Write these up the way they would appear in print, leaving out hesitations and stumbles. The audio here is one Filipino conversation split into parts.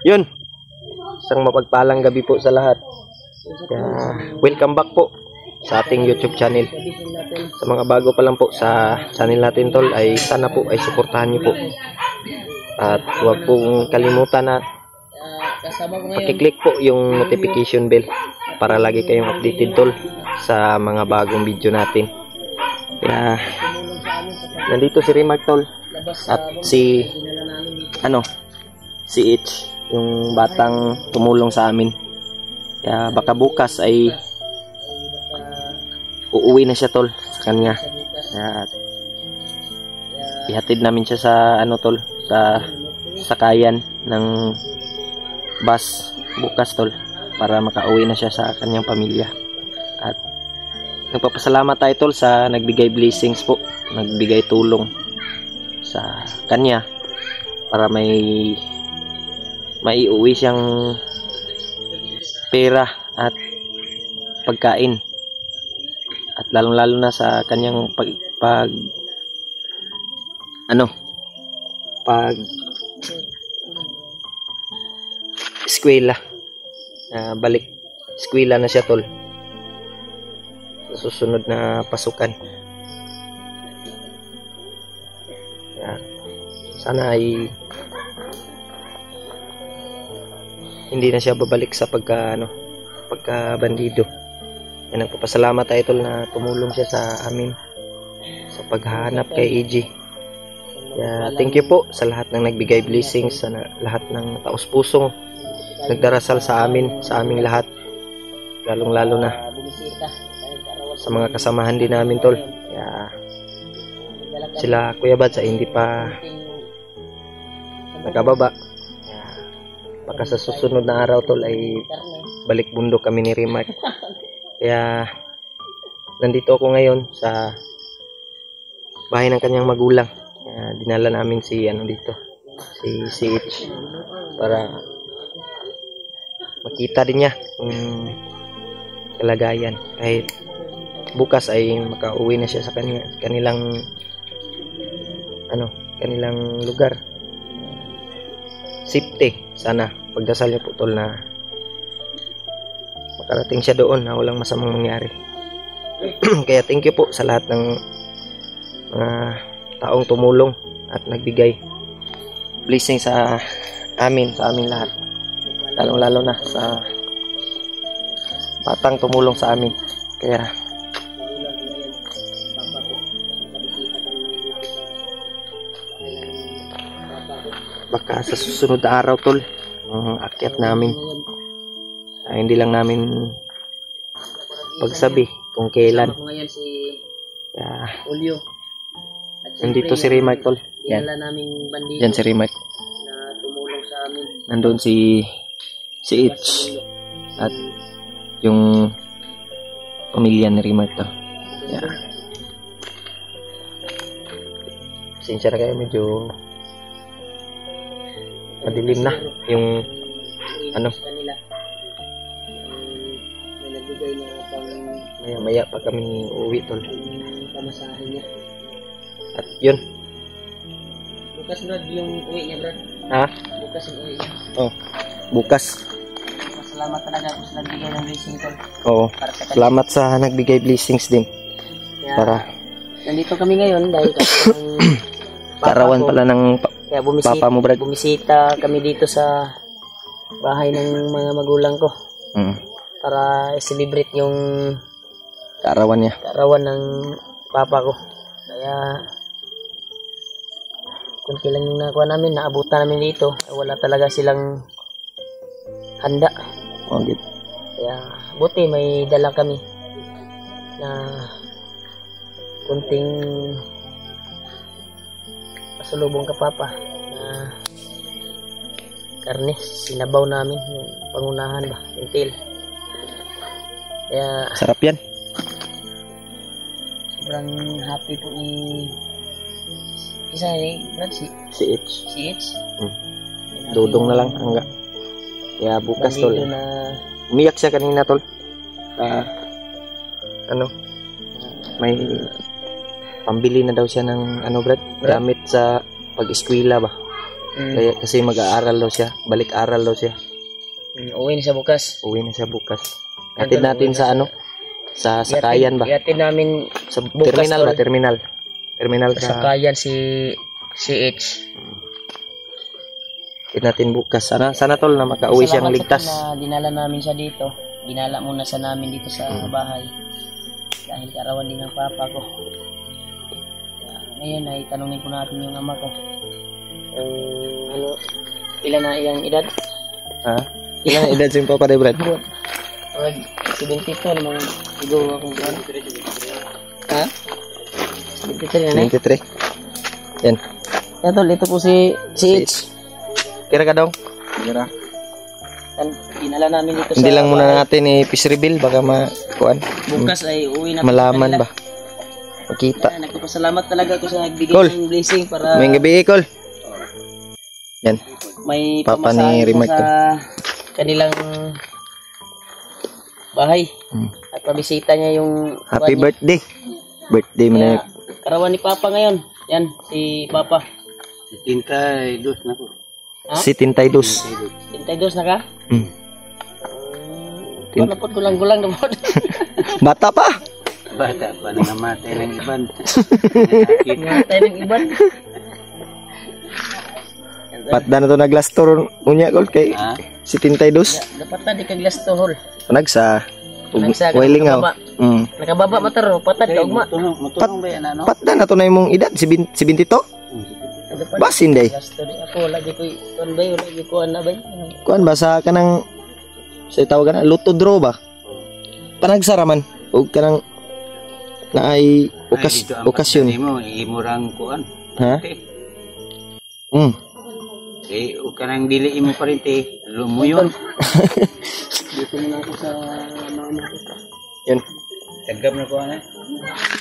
Yun. Isang mapagpalang gabi po sa lahat. Welcome back po sa ating YouTube channel. Sa mga bago pa lang po sa channel natin tol, ay sana po ay suportahan niyo po. At huwag pong kalimutan na pakiclick po yung notification bell para lagi kayong updated tol sa mga bagong video natin. Kaya nandito si Remark tol at si H, yung batang tumulong sa amin. Kaya baka bukas ay uuwi na siya tol sa kanya. At ihatid namin siya sa tol, sa sakayan ng bus bukas tol para makauwi na siya sa kanyang pamilya. At nagpapasalamat tayo tol sa nagbigay blessings po, nagbigay tulong sa kanya para maiuwi siyang pera at pagkain, at lalong lalo na sa kanyang pag eskwela. Balik eskwela na siya tol sa susunod na pasukan. Sana ay hindi na siya babalik sa pagka-bandido. Nagpapasalamat tayo tol na tumulong siya sa amin sa paghahanap kay EG. Thank you po sa lahat ng nagbigay blessings, sa lahat ng taos-pusong nagdarasal sa amin, sa aming lahat, lalong-lalo na sa mga kasamahan din namin tol. Sila Kuya Bad sa hindi pa nakababa. Baka sa susunod na araw tol ay balik bundok kami ni Remark. Kaya nandito ako ngayon sa bahay ng kanyang magulang. Dinala namin si si H para makita din niya yung kalagayan. Kahit bukas ay makauwi na siya sa kanilang lugar. Safety. Sana pagdasal niyo po tol na makarating siya doon na walang masamang mangyari. Kaya thank you po sa lahat ng mga taong tumulong at nagbigay blessing sa aming lahat, lalong-lalo na sa batang tumulong sa amin. Kaya baka sa susunod na araw tol ang akyat namin, hindi lang namin pagsabi kung kailan. Nandito si Remark tol. Yan si Remark. Nandun si H at yung pamilya ni Remark tol. Pasensya na kayo, medyo madilim na yung maya pa kami uwi tol. At yun, bukas Brad yung uwi niya Brad. Bukas yung uwi niya. Bukas. Salamat talaga kung sa nagbigay ng blessing tol. Salamat sa nagbigay blessings din. Para nandito kami ngayon dahil karawan pala ng papa mo Brad. Bumisita kami dito sa bahay ng mga magulang ko. Para i-celebrate yung kaarawan ng papa ko. Kaya kunti lang yung nakuha namin, naabutan namin dito. Wala talaga silang handa. Kaya buti may dala kami na kunting pasalubong ka papa na karne, sinabaw namin yung pangunahan ba, yung tail. Kaya sarap yan. Sobrang happy po ni isa Brad, si H. Dudong na lang hangga. Kaya bukas tol. Umiyak siya kanina tol. May pambili na daw siya ng Brad, gamit sa pag-eskwela ba. Kaya, kasi mag-aaral daw siya. Balik-aral daw siya. Uwi na siya bukas. Uwi na siya bukas. Hatid natin sa ano? Sa Sakayan ba? Ihatid namin sa terminal ba? Terminal sa Sakayan si CH. Hatid natin bukas. Sana tol na makauwi siyang ligtas. Na dinala namin siya dito. Dinala muna sa namin dito sa bahay. Dahil karawan din ng papa ko. Ngayon ay tanungin po natin yung ama ko. Ilan na iyang edad? Ha? Ilan na edad siyang papa de Brad? 72 namang siguro akong kuwan. Ha? 73 na 73. Yan. Tol, ito po si H. Kira ka daw? Kira. Dinala namin dito sa... Hindi lang muna natin i-fish reveal. Baka kuwan. Bukas ay uwi na. Malaman ba? Makita. Nagpapasalamat talaga ako sa nagbigay ng blessing para... May gabi, Col. Yan. May papa ni Rimark sa kanilang bahay. At pabisita niya yung... Happy birthday. Birthday mo na. Karawan ni Papa ngayon. Yan, si Papa. 72 na po. Ha? 72. 72 na ka? Napot gulang-gulang na po. Bata pa. Bata pa na namatay ng iban. Namatay ng iban. Patda na to na glass tour unya Col kay 72. Dapat na di ka glass to hole. Nagsa Wilingaw. Nakababa mataro, patad ka ugma. Mutunong ba yan ano? Patda na to na imong edad 72. Basin day. Ako lagi ko kuan bay, lagi ko ana bay. Kuan ba sa kanang sa tawag na luto draw ba? Panagsaraman og kanang naay okasyon. Imurang kuan. Ha? O kanang dili imo pa rin te, lumuyon. Dito muna ako sa mama ko. Yun. Tagam na ko ana.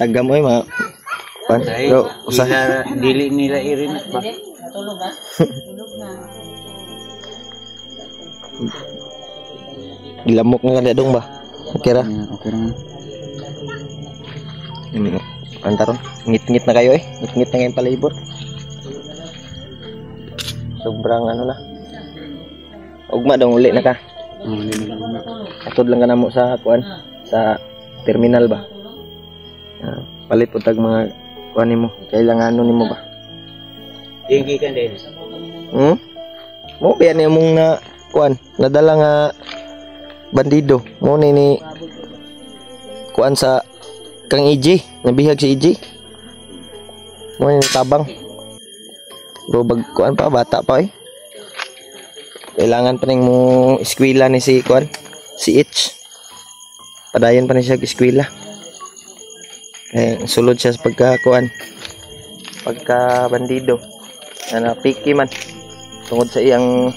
Tagam oy ma. Pero usaha dili nila irin ba? Tulog ha? Tulog na. Gilamok nga kada dong ba? Okay ra. Okay ra. Antaron, ngit-ngit na kayo eh. Ngit-ngit na kayong palibot. Sobrang ano na. Ugma dong uli na ka. Atod lang ka na mo sa kuan, sa terminal ba. Palit po tag mga kuan nimo. Kailangan ano nimo ba? Dingi kan din. Mo ba ni mong na kuan, nadala nga bandido. Mo ni kuan sa kang EJ, nabihag si EJ. Mo ni tabang. Bro, kuan pa, bata pa eh. Kailangan pa rin mo eskwela ni si kuan, si H. Padayon pa ni siya eskwela. Kaya sulod siya sa pagka-kuan, pagka-bandido. Na napiki man. Tungod sa iyang,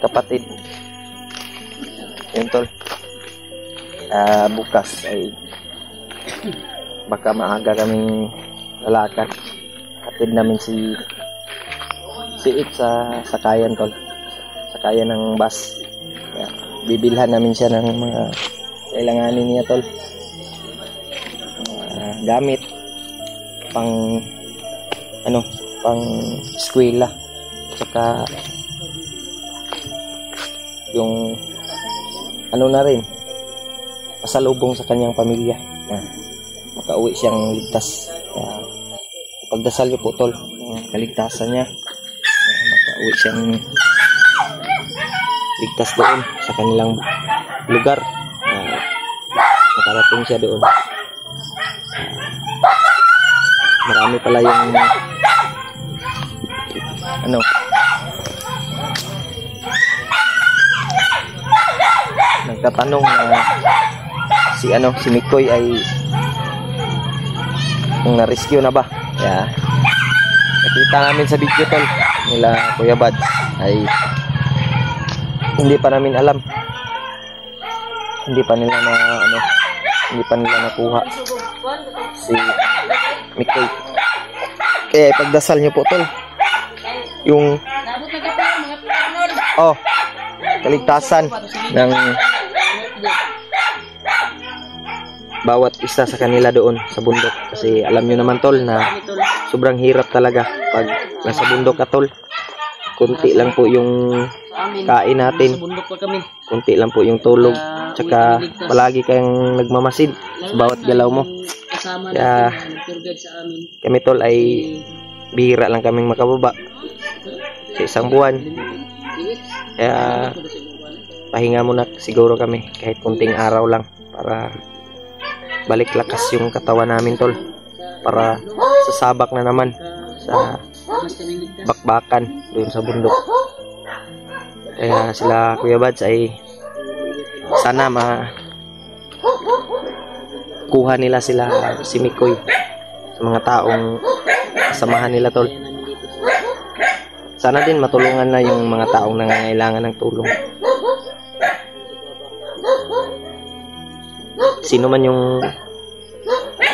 kapatid. Yun tol. Bukas ay baka maaga kaming lalakad. Hatid namin si It sa Sakayan tol. Sakayan ng bus. Kaya, bibilhan namin siya ng mga kailanganin niya tol. Gamit pang pang eskwela. Saka yung na rin pasalubong sa kanyang pamilya. Makauwi siyang ligtas. Pagdasal niyo po tol, kaligtasan niya. Makauwi siyang ligtas doon sa kanilang lugar. Makarating siya doon. Marami pala yung nagtatanong na si Mikoy ay kung na-rescue na ba. Kaya nakita namin sa video tol nila Kuya Bad ay hindi pa namin alam, hindi pa nila nakuha si Mikoy. Kaya pagdasal niyo po tol yung kaligtasan ng bawat isa sa kanila doon sa bundok, kasi alam niyo naman tol na sobrang hirap talaga pag nasa bundok ka tol. Kunti lang po yung kain natin. Sa bundok pa kami. Kunti lang po yung tulog. Tsaka palagi kayong nagmamasid sa bawat galaw mo. Kasama Kaya natin ang tour guide sa amin. kami tol ay bihira lang kaming makababa sa isang buwan. Kaya pahinga muna siguro kami kahit kunting araw lang para balik lakas yung katawan namin tol. Para sasabak na naman sa bakbakan doon sa bundok. Kaya sila Kuya Bads ay sana kuha nila sila si Mikoy sa mga taong kasamahan nila tol. Sana din matulungan na yung mga taong nangangailangan ng tulong. Sino man yung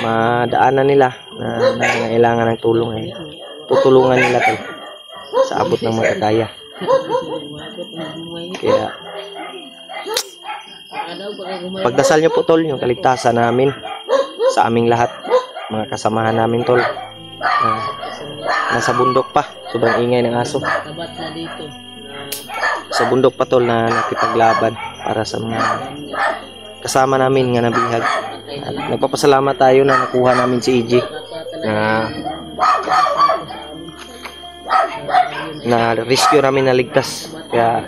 madaanan nila na nangangailangan ng tulong ay tutulungan nila tol sa abot ng makakaya. Kaya pagdasal nyo po tol yung kaligtasan namin sa aming lahat, mga kasamahan namin tol. Nasa bundok pa, sobrang ingay ng aso. Sa bundok pa tol na nakipaglaban para sa mga kasama namin nga nabihag. At nagpapasalamat tayo na nakuha namin si EJ na rescue namin na ligtas. Kaya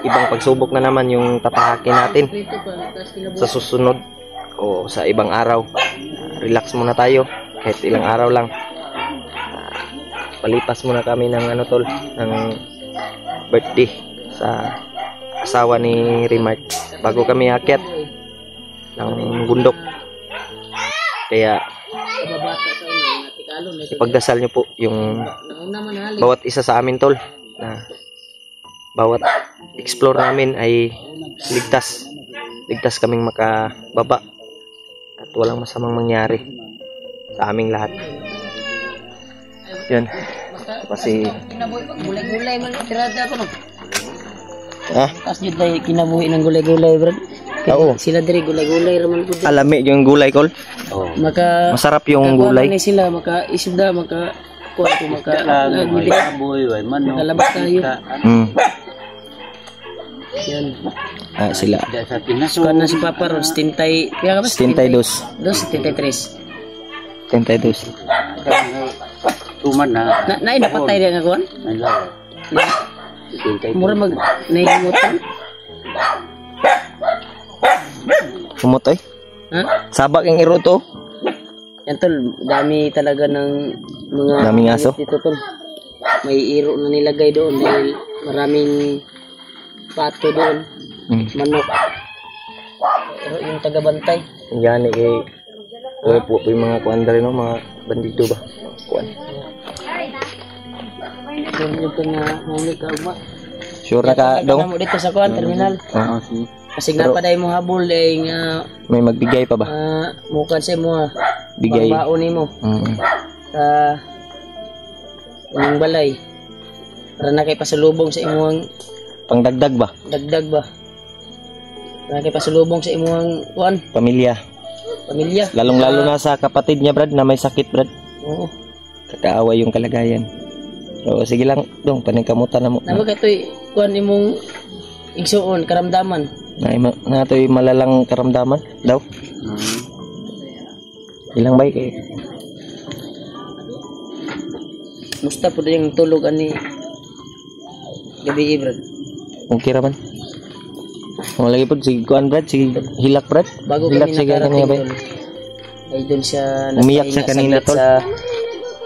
ibang pagsubok na naman yung tatahakin natin sa susunod o sa ibang araw. Relax muna tayo kahit ilang araw lang. Palipas muna kami ng tol, ng birthday sa asawa ni Remark bago kami akyat ng bundok. Kaya ipagdasal nyo po yung bawat isa sa amin tol, na bawat explore namin ay ligtas kaming makababa at walang masamang mangyari sa aming lahat. Yan kasi Gulay-gulay man tirada pa no. Ah, Kas jud day kinabuhi ng gulay-gulay bro. oo. Sila diri gulay-gulay raman pud. Alami yung gulay kol. Maka Masarap yung gulay. Ni sila maka isda maka kuan ko maka Boy, way man. kalabas tayo. Yan. Ah, sila. Sa Pinas. Kuan na si Papa Ron 72. Kaya ka ba? 72. 73. 72. Tuman na. Na napatay dia nga kuan. May law. Mura mag naimutan. Kumutoy. Ha? Sabak yung iro to. Yan tol, dami talaga ng mga Daming aso. dito tol. May iro na nilagay doon dahil maraming pato doon, manok. Pero yung taga-bantay. Yan eh. Po yung mga kuan rin no, mga bandido ba. Kuan. Doon yung nga huli ka uma. Sure na ka dong. Mo dito sa kuan terminal. Ah, Kasi nga pa dahil mo habol dahil nga may magbigay pa ba? mukan sa mo Bigay. pangbaon nimo sa imong balay para na kay pasalubong sa imong Pangdagdag ba? dagdag ba na kay pasalubong sa imong kuan Pamilya. pamilya. Lalong-lalo na sa kapatid niya brad na may sakit brad. Oo. Kakaaway yung kalagayan. So sige lang dong, paningkamutan na mo. Naman katoy kuan imong igsuon karamdaman. Na to'y malalang karamdaman daw. Ilang bay kay? Musta po yung tulog ani gabi brad. Okay ra man. Mo lagi pod sige kuan brad, sige hilak brad. Bago Hilak kami siya kanina bay. Ay doon siya Umiyak siya kanina tol. sa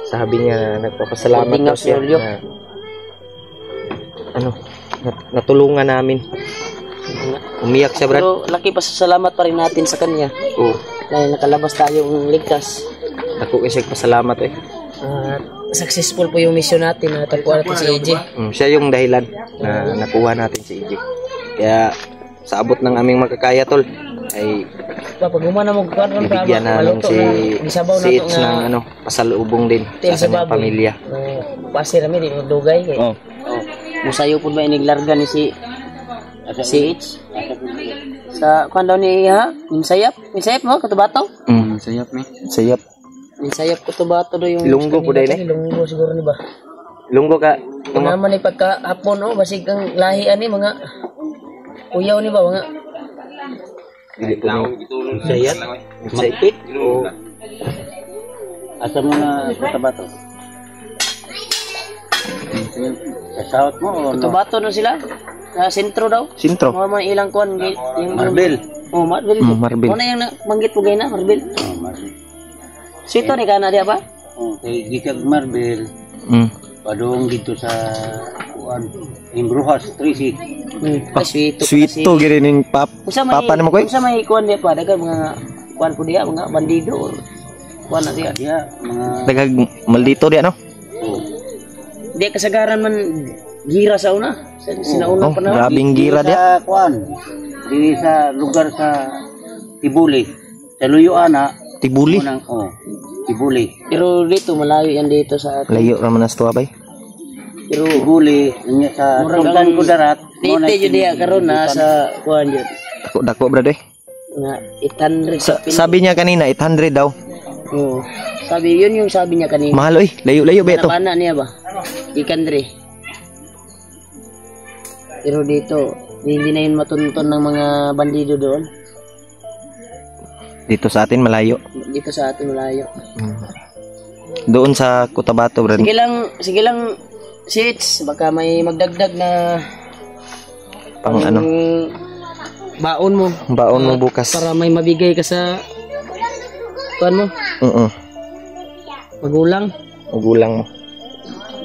Sabi niya nagpapasalamat Boarding daw of siya Julio. na natulungan namin. Umiyak siya brad. Pero laki pa sa salamat pa rin natin sa kanya. Oo. Dahil nakalabas tayong ligtas. Ako kasi pasalamat eh. At successful po yung mission natin na tapuan natin si AJ. Siya yung dahilan na nakuha natin si EJ. Kaya sa abot ng aming makakaya tol ay Pag gumana mo kuan ron ka bibigyan namin si It's ng pasalubong din sa kanyang pamilya. Pasir kami di magdugay kay. Oh. Musayo pud ba iniglarga ni si H sa kuan daw ni ha Minsayap mo katubato Sayap ni. Sayap. Minsayap katubato do yung Ilonggo po din eh. Ilonggo siguro ni ba Lunggo ka. Kung naman ay pagka-hapon, oh, basig kang lahian ni mga uyaw ni ba, mga Dili po ni. Sayat. Maipit. O asa mo na Cotabato? Sa south mo o no? Cotabato na sila. Sa sentro daw. Sintro. Mga mga ilang kuan yung Marbel. Oh, Marbel. Marbel. Ano yung banggit po gay na, Marbel? Oh, Marbel. Sito ni kana dia ba? Oh, kay gikag Marbel. Padung dito sa kuan Imbrujas, Trisi. Sweet. Sweeto gini ning papa na mo koy. Unsa may kuan dia pa dagan mga kuan po dia mga bandido or kuan na dia. Ya, mga Dagag maldito di ano? oh, Dia kasagaran man gira sa una. Sa sinauna Oh, pa na. grabing gira dia. sa kuan. Dili sa lugar sa Tibuli. Sa Luyuana, Tibuli. unang Tibuli. Pero dito malayo yan dito sa atin. Layo ra man as tuwa bay. Pero Tibuli nya sa Murag Sultan ang- Kudarat. dito jud dia karon na sa kuan jud. Dako brad eh. Nga 800 sa pin. Sabi niya kanina 800 daw. Oh. Sabi yun yung sabi niya kanina. Mahal oy. Layo-layo ba ito? Pana niya ba? Ikandre. Pero dito, hindi na yun matuntun ng mga bandido doon. Dito sa atin malayo. Dito sa atin malayo. Doon sa Cotabato brad. Sige lang, Sits, baka may magdagdag na Pang ano? baon mo. Baon mo bukas. Para may mabigay ka sa kuan mo, magulang. Magulang mo.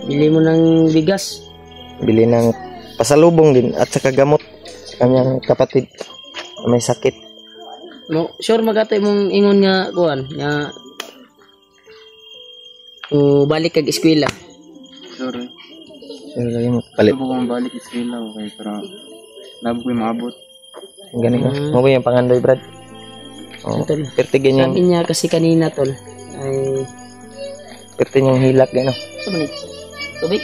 Bili mo ng bigas. Bili ng pasalubong din at saka gamot sa kanyang kapatid na may sakit. No, sure magatay mong ingon nga kuan nga balik kag eskwela. Sorry. Lagi mo palit. Ko balik sila okay pero nabo ko maabot. Ganun na. Mo ba yung pangandoy brad? Oh, Tol. perti ganyan. Sabi niya kasi kanina tol ay Perti niyang hilak gano. sa manit. Tubig?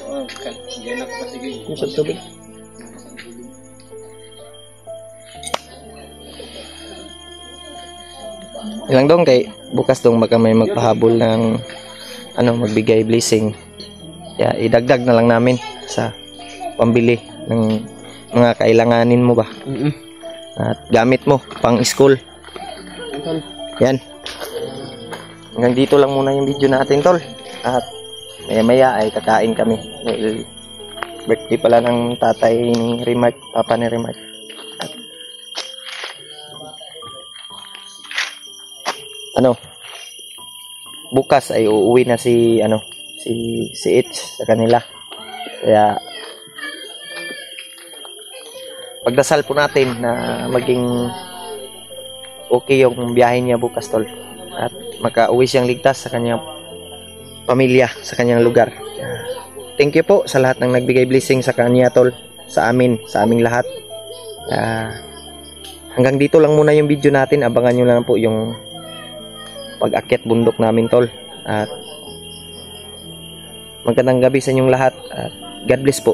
Oh, ganak pa sige. Usap tubig. Ilang dong kay bukas dong baka may magpahabol ng ano magbigay blessing. Kaya idagdag na lang namin sa pambili ng mga kailanganin mo ba at gamit mo pang school. Tol. Yan. Hanggang dito lang muna yung video natin tol. At maya ay kakain kami. Dahil birthday pala ng tatay ni Remark, papa ni Remark. At, ano? Bukas ay uuwi na si si Itch sa kanila. Kaya pagdasal po natin na maging okay yung biyahe niya bukas tol at makauwi siyang ligtas sa kanyang pamilya, sa kanyang lugar. Thank you po sa lahat ng nagbigay blessing sa kanya tol, sa amin, sa aming lahat. Hanggang dito lang muna yung video natin. Abangan nyo lang po yung pag-akyat bundok namin tol. At magandang gabi sa inyong lahat at God bless po.